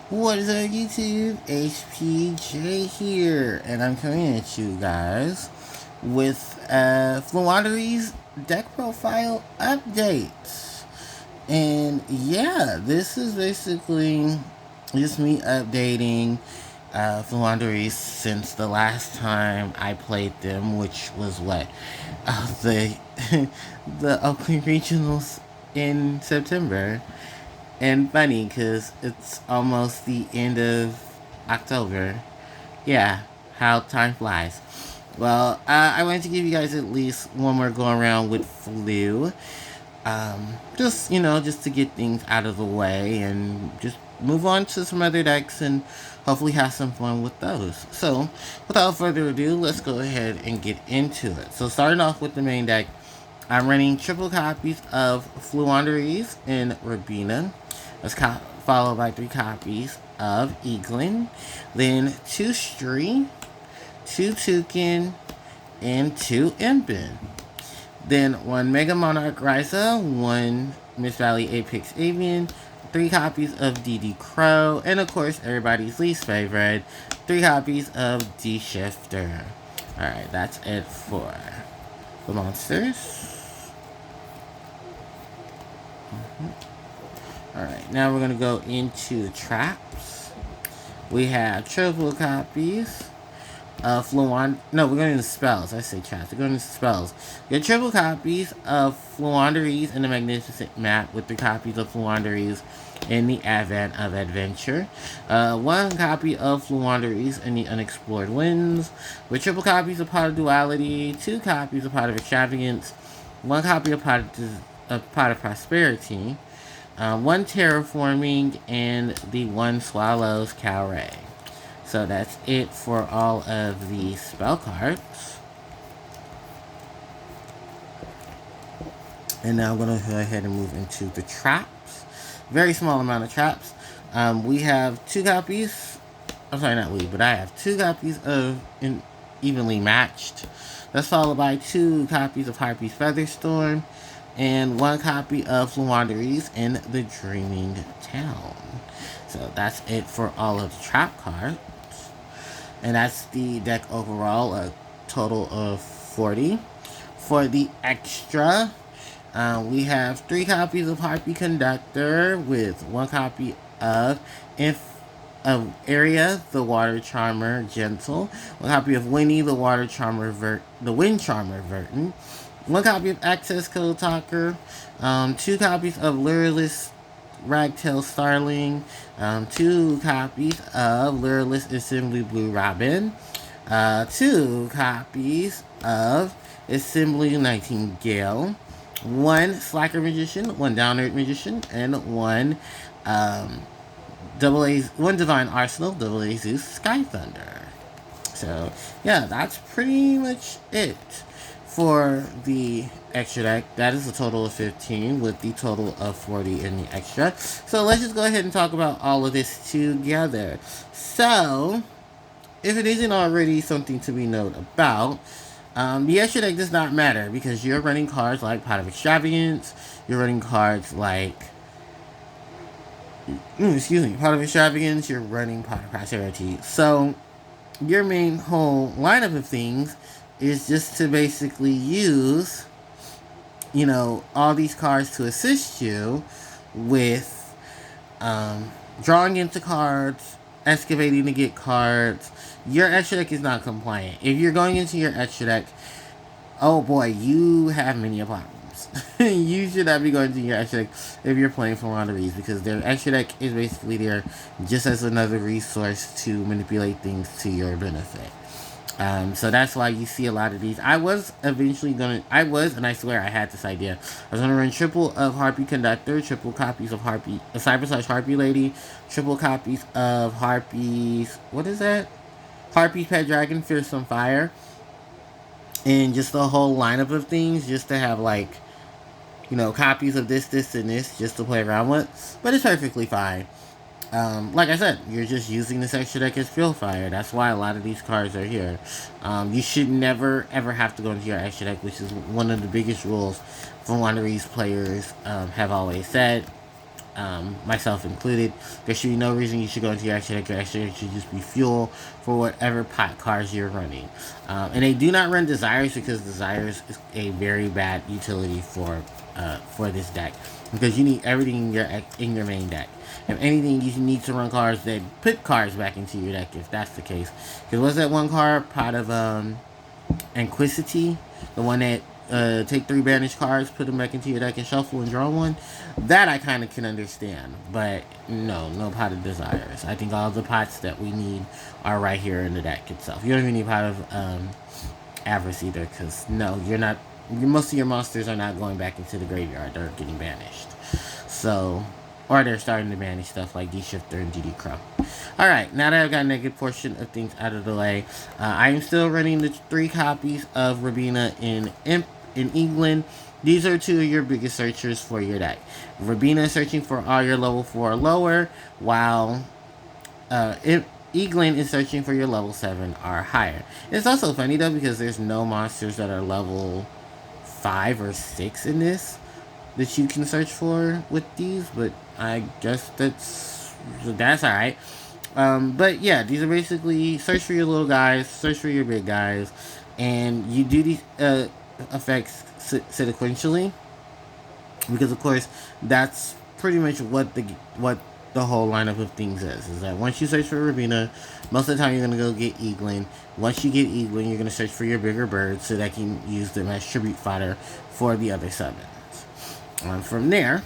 What is up, YouTube? HPJ here, and I'm coming at you guys with Floowandereeze deck profile updates. And yeah, this is basically just me updating Floowandereeze since the last time I played them, which was what the the Oakland Regionals in September. And funny because it's almost the end of October. Yeah, how time flies. Well, I wanted to give you guys at least one more go around with Flu. Just, just to get things out of the way and just move on to some other decks and hopefully have some fun with those. So, without further ado, let's go ahead and get into it. So, starting off with the main deck, I'm running triple copies of Floowandereeze in Rabina. That's followed by 3 copies of Eaglin. Then 2 Stree, 2 Toucan, and 2 Impin. Then 1 Mega Monarch Risa, 1 Miss Valley Apex Avian, 3 copies of DD Crow, and of course everybody's least favorite, 3 copies of D Shifter. Alright, that's it for the monsters. Alright, now we're going to go into the traps. We have triple copies of No, we're going into spells. I say traps. We're going into spells. We have triple copies of Floowandereeze in the Magnificent Map with 3 copies of Floowandereeze in the Advent of Adventure. 1 copy of Floowandereeze in the Unexplored Winds. With triple copies of Pot of Duality, 2 copies of Pot of Extravagance, 1 copy of Pot of Prosperity, 1 Terraforming, and the 1 Swallows Calray. So that's it for all of the spell cards. And now I'm going to go ahead and move into the traps. Very small amount of traps. We have 2 copies. I'm sorry, not we, but I have 2 copies of Evenly Matched. That's followed by 2 copies of Harpie's Featherstorm and 1 copy of Floowandereeze in the Dreaming Town. So that's it for all of the trap cards. And that's the deck overall, a total of 40. For the extra, we have 3 copies of Harpie Conductor with 1 copy of Area, the Water Charmer Gentle, 1 copy of Winnie, the Water Charmer the Wind Charmer Verton, 1 copy of Access Code Talker, 2 copies of Lureless Ragtail Starling, 2 copies of Lureless Assembly Blue Robin, 2 copies of Assembly Nightingale, 1 Slacker Magician, 1 Down Earth Magician, and 1 1 Divine Arsenal, AA Zeus Sky Thunder. So, yeah, that's pretty much it for the extra deck. That is a total of 15 with the total of 40 in the extra. So let's just go ahead and talk about all of this together. So, if it isn't already something to be noted about, the extra deck does not matter because you're running cards like Pot of Extravagance, you're running cards like Pot of Extravagance, you're running Pot of Prosperity. So, your main whole lineup of things is just to basically use, all these cards to assist you with drawing into cards, excavating to get cards. Your extra deck is not compliant. If you're going into your extra deck, oh boy, you have many problems. You should not be going to your extra deck if you're playing Floowandereeze because their extra deck is basically there just as another resource to manipulate things to your benefit. So that's why you see a lot of these. I was, and I swear I had this idea. I was going to run triple of Harpie Conductor, triple copies of Harpie, Cyber / Harpie Lady, triple copies of Harpie's, what is that? Harpie's Pet Dragon, Fearsome Fire, and just a whole lineup of things just to have, copies of this, and this just to play around with. But it's perfectly fine. Like I said, you're just using this extra deck as Field Fire. That's why a lot of these cards are here. You should never, ever have to go into your extra deck, which is one of the biggest rules Floowandereeze players have always said. myself included. There should be no reason you should go into your extra deck. Your extra deck should just be fuel for whatever pot cards you're running. And they do not run Desires because Desires is a very bad utility for this deck, because you need everything in your main deck. If anything, you need to run cards that put cards back into your deck, if that's the case. Because what's that one card? Pot of Inquisity, the one that take 3 banished cards, put them back into your deck and shuffle and draw one. That I kind of can understand, but no Pot of Desires. I think all the pots that we need are right here in the deck itself. You don't even need Pot of Avarice either, because no, you're not. Most of your monsters are not going back into the graveyard. They're getting banished. So, or they're starting to banish stuff like D-Shifter and DD Crow. Alright, now that I've gotten a good portion of things out of the way, I am still running the 3 copies of Rabina in England. These are 2 of your biggest searchers for your deck. Rabina is searching for all your level 4 or lower, while England is searching for your level 7 or higher. It's also funny though, because there's no monsters that are level 5 or 6 in this that you can search for with these, but I guess that's alright. But yeah, these are basically search for your little guys, search for your big guys, and you do these effects sequentially, because of course that's pretty much what the whole lineup of things is that once you search for Rabina, most of the time you're going to go get Eaglin. Once you get Eaglin, you're going to search for your bigger birds so that you can use them as tribute fodder for the other summons. From there,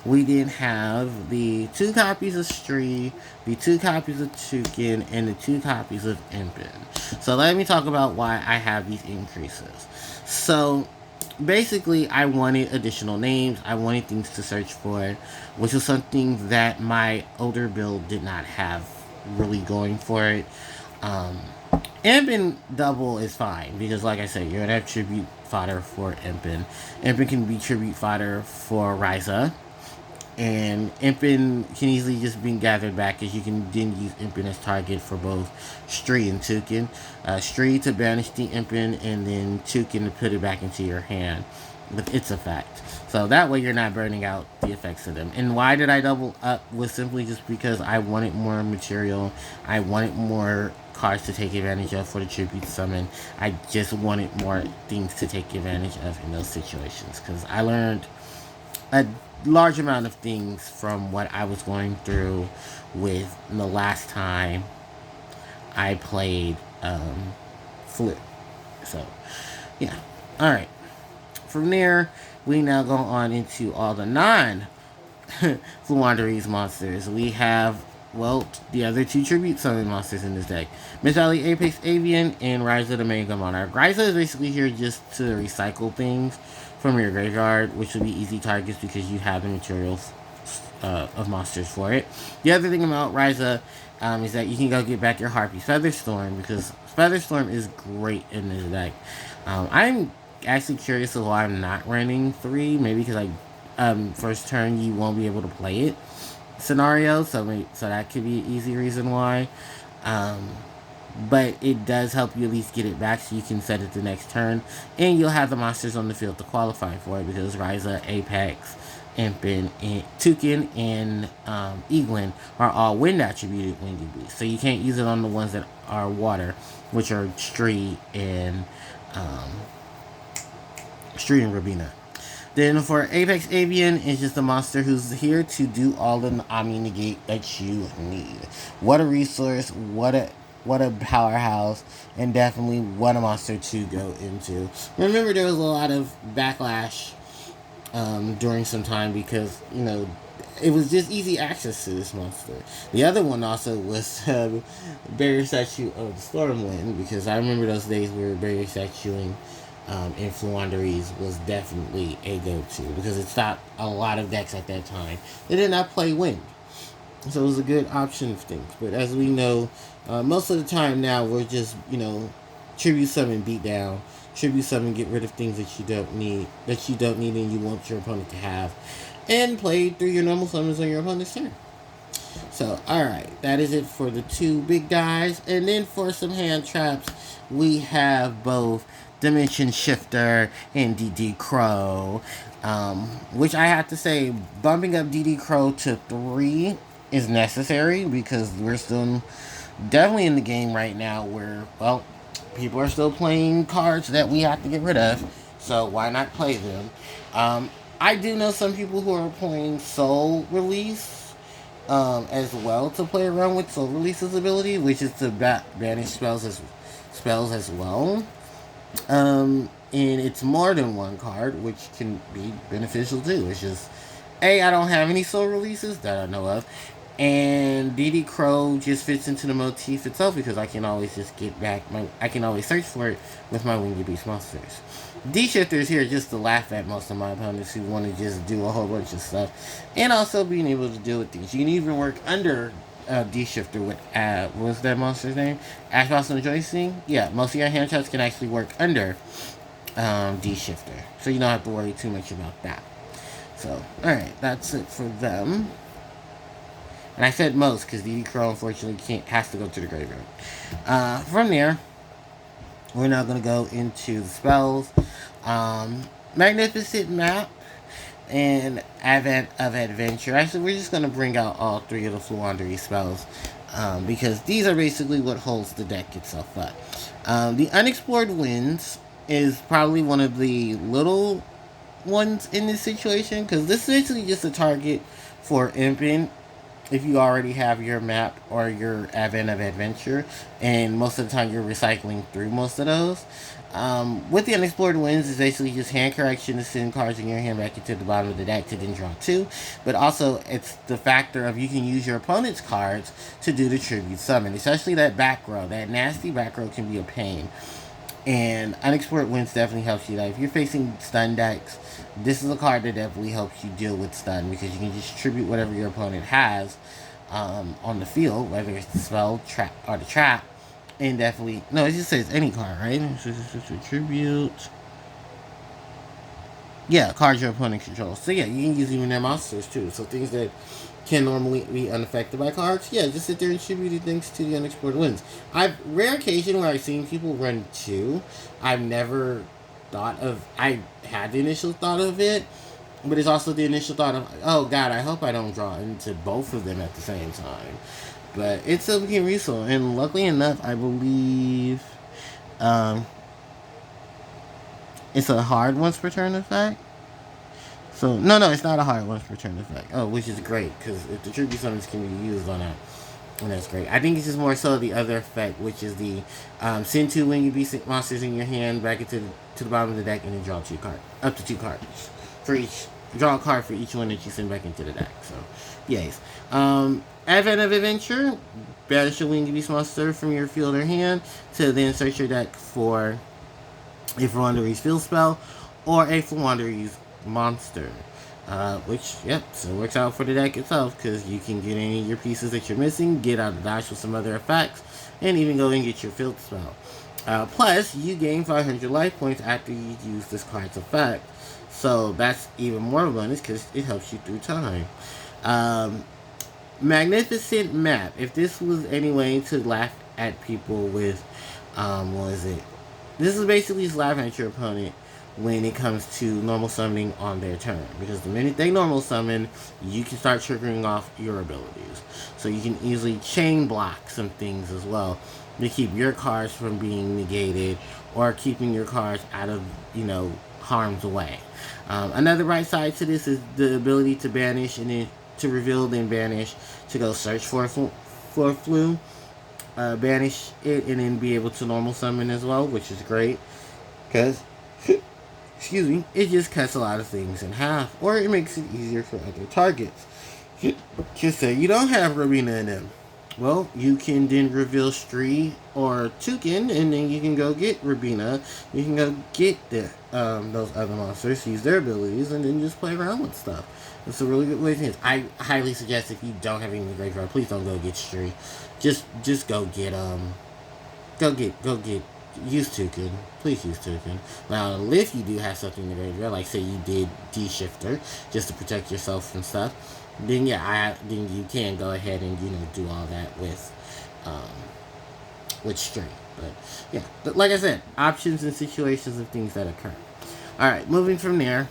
we then have the 2 copies of Stree, the 2 copies of Tukin, and the 2 copies of Impin. So let me talk about why I have these increases. So basically, I wanted additional names. I wanted things to search for, which was something that my older build did not have really going for it. Impin double is fine, because like I said, you're going to have tribute fodder for Impin. Impin can be tribute fodder for Ryza. And Impin can easily just be gathered back, as you can then use Impin as target for both Stree and Tukin. Stree to banish the Impin, and then Tukin to put it back into your hand with its effect. So that way you're not burning out the effects of them. And why did I double up? Was simply just because I wanted more material. I wanted more cards to take advantage of for the tribute summon. I just wanted more things to take advantage of in those situations, because I learned a large amount of things from what I was going through with the last time I played Flip. So yeah, all right. From there, we now go on into all the non-Floowandereeze monsters. We have, well, the other 2 tribute summon monsters in this deck: Miss Valley Apex Avian and Ryza the Mega Monarch. Ryza is basically here just to recycle things from your graveyard, which will be easy targets because you have the materials of monsters for it. The other thing about Ryza is that you can go get back your Harpie Featherstorm, because Featherstorm is great in this deck. I'm actually curious of why I'm not running 3. Maybe because first turn you won't be able to play it scenario, so that could be an easy reason why. But it does help you at least get it back, so you can set it the next turn, and you'll have the monsters on the field to qualify for it, because Ryza, Apex, Impin, and Tukin, and Eaglin are all wind attributed when you boost. So you can't use it on the ones that are water, which are Stree and Rabina. Then for Apex Avian, it's just a monster who's here to do all the Omni Negate that you need. What a resource, what a powerhouse, and definitely what a monster to go into. Remember, there was a lot of backlash during some time, because, it was just easy access to this monster. The other one also was Barrier Statue of the Stormwind, because I remember those days where Barrier Statuing in Floowandereeze was definitely a go-to, because it stopped a lot of decks at that time. They did not play wind, so it was a good option of things. But as we know, most of the time now, we're just, tribute summon, beat down, tribute summon, get rid of things that you don't need and you want your opponent to have, and play through your normal summons on your opponent's turn. So, alright, that is it for the 2 big guys. And then for some hand traps, we have both Dimension Shifter and DD Crow. Which I have to say, bumping up DD Crow to 3 is necessary because we're still definitely in the game right now where, well, people are still playing cards that we have to get rid of. So why not play them? I do know some people who are playing Soul Release as well to play around with Soul Release's ability, which is to banish spells as well. And it's more than one card, which can be beneficial too. It's just, I don't have any Soul Releases that I know of. And DD Crow just fits into the motif itself because I can always just get back I can always search for it with my Winged Beast monsters. D-Shifter is here just to laugh at most of my opponents who want to just do a whole bunch of stuff. And also being able to deal with things. You can even work under D-Shifter with, what was that monster's name? Ash Blossom Joycing? Yeah, most of your hand traps can actually work under D-Shifter. So you don't have to worry too much about that. So, alright, that's it for them. And I said most because DD Crow unfortunately has to go to the graveyard. From there, we're now going to go into the spells. Magnificent Map and Advent of Adventure. Actually, we're just going to bring out all 3 of the Floowandereeze spells because these are basically what holds the deck itself up. The Unexplored Winds is probably one of the little ones in this situation because this is basically just a target for imping if you already have your map or your Advent of Adventure, and most of the time you're recycling through most of those. With the Unexplored Winds, is basically just hand correction to send cards in your hand back into the bottom of the deck to then draw 2. But also, it's the factor of you can use your opponent's cards to do the tribute summon, especially that back row. That nasty back row can be a pain. And Unexplored Winds definitely helps you. Like if you're facing stun decks, this is a card that definitely helps you deal with stun because you can just tribute whatever your opponent has on the field, whether it's the spell, trap, or the trap, and definitely it just says any card, right? It's just tribute. Yeah, cards your opponent controls. So yeah, you can use even their monsters too. So things that can normally be unaffected by cards, yeah, just sit there and tribute things to the Unexplored Winds. Rare occasion where I've seen people run 2. I've never thought of, I had the initial thought of it, but it's also the initial thought of, oh god, I hope I don't draw into both of them at the same time. But it still became useful, and luckily enough, I believe it's a hard once per turn effect. So, no, it's not a hard once per turn effect. Oh, which is great, because if the tribute summons can be used on that, and that's great. I think it's just more so the other effect, which is the send 2 Winged Beast monsters in your hand back into the bottom of the deck, and then draw 2 cards. Up to 2 cards. For each. Draw a card for each one that you send back into the deck. So, yes. Advent of Adventure. Banish a Winged Beast monster from your field or hand to then search your deck for a Floowandereeze field spell or a Floowandereeze monster. Which, yep, so it works out for the deck itself because you can get any of your pieces that you're missing, get out of dash with some other effects, and even go and get your field spell. Plus, you gain 500 life points after you use this card's effect. So that's even more bonus because it helps you through time. Magnificent Map. If this was any way to laugh at people with, what is it? This is basically just laughing at your opponent when it comes to normal summoning on their turn. Because the minute they normal summon, you can start triggering off your abilities. So you can easily chain block some things as well to keep your cards from being negated or keeping your cards out of, harm's way. Another right side to this is the ability to banish and then to reveal, then banish, to go search for a flu. Banish it and then be able to normal summon as well, which is great. Because excuse me, it just cuts a lot of things in half, or it makes it easier for other targets. Just say you don't have Robina in them. Well, you can then reveal Stree or Toucan, and then you can go get Robina. You can go get those other monsters, use their abilities, and then just play around with stuff. It's a really good way to think. I highly suggest if you don't have any in the graveyard, please don't go get Stree. Just go get use Toucan. Please use Toucan. Now, if you do have something in the graveyard, like say you did D-Shifter, just to protect yourself from stuff, then yeah, then you can go ahead and do all that with with straight. But yeah, but like I said, options and situations of things that occur. Alright, moving from there,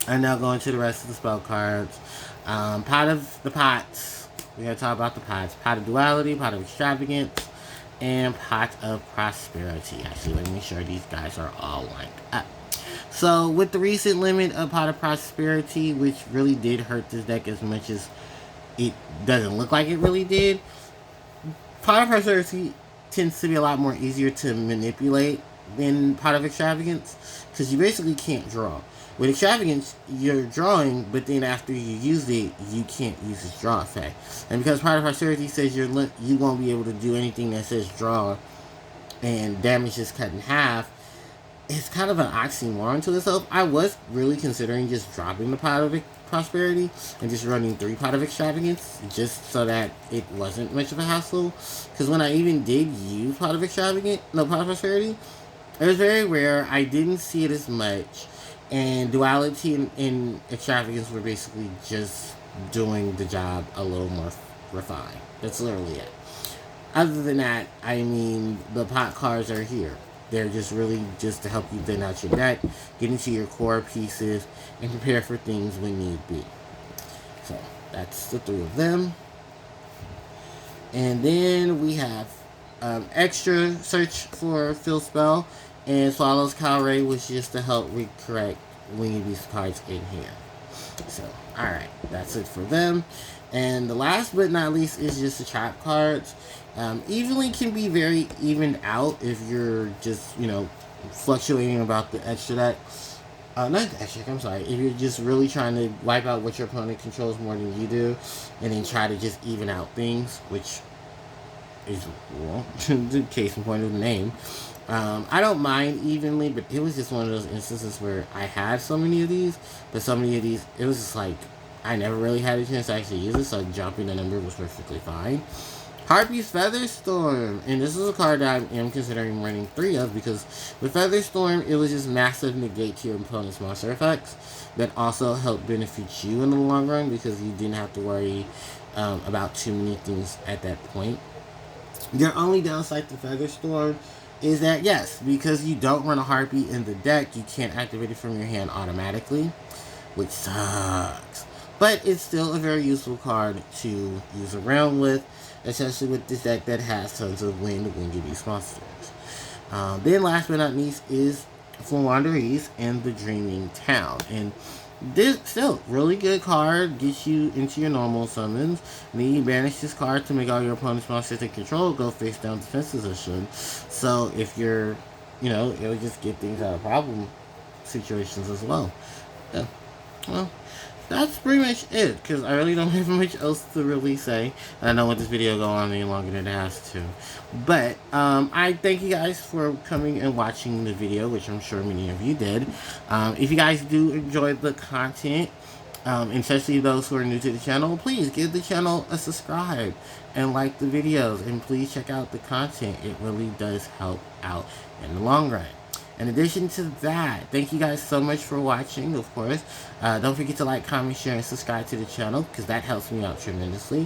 I'm now going to the rest of the spell cards. Pot of the Pots. We're going to talk about the pots. Pot of Duality, Pot of Extravagance, and Pot of Prosperity. Actually, let me make sure these guys are all lined up. So, with the recent limit of Pot of Prosperity, which really did hurt this deck as much as it doesn't look like it really did, Pot of Prosperity tends to be a lot more easier to manipulate than Pot of Extravagance, because you basically can't draw. With Extravagance, you're drawing, but then after you use it, you can't use its draw effect. And because Pot of Prosperity says you won't be able to do anything that says draw, and damage is cut in half, it's kind of an oxymoron to itself. I was really considering just dropping the Pot of Prosperity and just running 3 Pot of Extravagance, just so that it wasn't much of a hassle. Because when I even did use Pot of Prosperity, it was very rare. I didn't see it as much. And Duality and Extravagance were basically just doing the job a little more refined. That's literally it. Other than that, I mean, the pot cards are here. They're just really just to help you thin out your deck, get into your core pieces, and prepare for things when need be. So, that's the 3 of them. And then we have extra Search for Fill Spell, and Swallow's Calray was just to help recorrect when you these cards in here. So, alright, that's it for them. And the last but not least is just the trap cards. Evenly can be very evened out if you're just, fluctuating about the extra deck. Not the extra deck, I'm sorry. If you're just really trying to wipe out what your opponent controls more than you do, and then try to just even out things, which is, well, the case in point of the name. I don't mind evenly, but it was just one of those instances where I had so many of these, but so many of these, it was just like, I never really had a chance to actually use it, so jumping the number was perfectly fine. Harpie's Featherstorm, and this is a card that I am considering running 3 of, because with Featherstorm, it was just massive negate to your opponent's monster effects, that also helped benefit you in the long run, because you didn't have to worry about too many things at that point. Your only downside to Featherstorm is that, yes, because you don't run a Harpie in the deck, you can't activate it from your hand automatically, which sucks. But it's still a very useful card to use around with, especially with this deck that has tons of wind when you beast monsters. Then last but not least is Floowandereeze and the Dreaming Town. And this still really good card, gets you into your normal summons. And then you banish this card to make all your opponent's monsters in control go face down defense position. So if you're, it'll just get things out of problem situations as well. Yeah. Well, that's pretty much it, because I really don't have much else to really say. I don't want this video to go on any longer than it has to. But, I thank you guys for coming and watching the video, which I'm sure many of you did. If you guys do enjoy the content, especially those who are new to the channel, please give the channel a subscribe and like the videos. And please check out the content. It really does help out in the long run. In addition to that, thank you guys so much for watching, of course. Don't forget to like, comment, share, and subscribe to the channel, because that helps me out tremendously.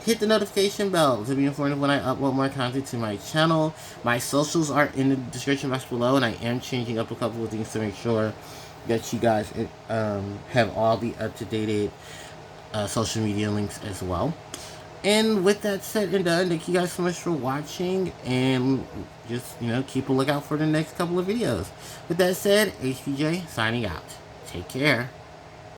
Hit the notification bell to be informed when I upload more content to my channel. My socials are in the description box below, and I am changing up a couple of things to make sure that you guys have all the up-to-date social media links as well. And with that said and done, thank you guys so much for watching, and just, keep a lookout for the next couple of videos. With that said, HPJ signing out. Take care.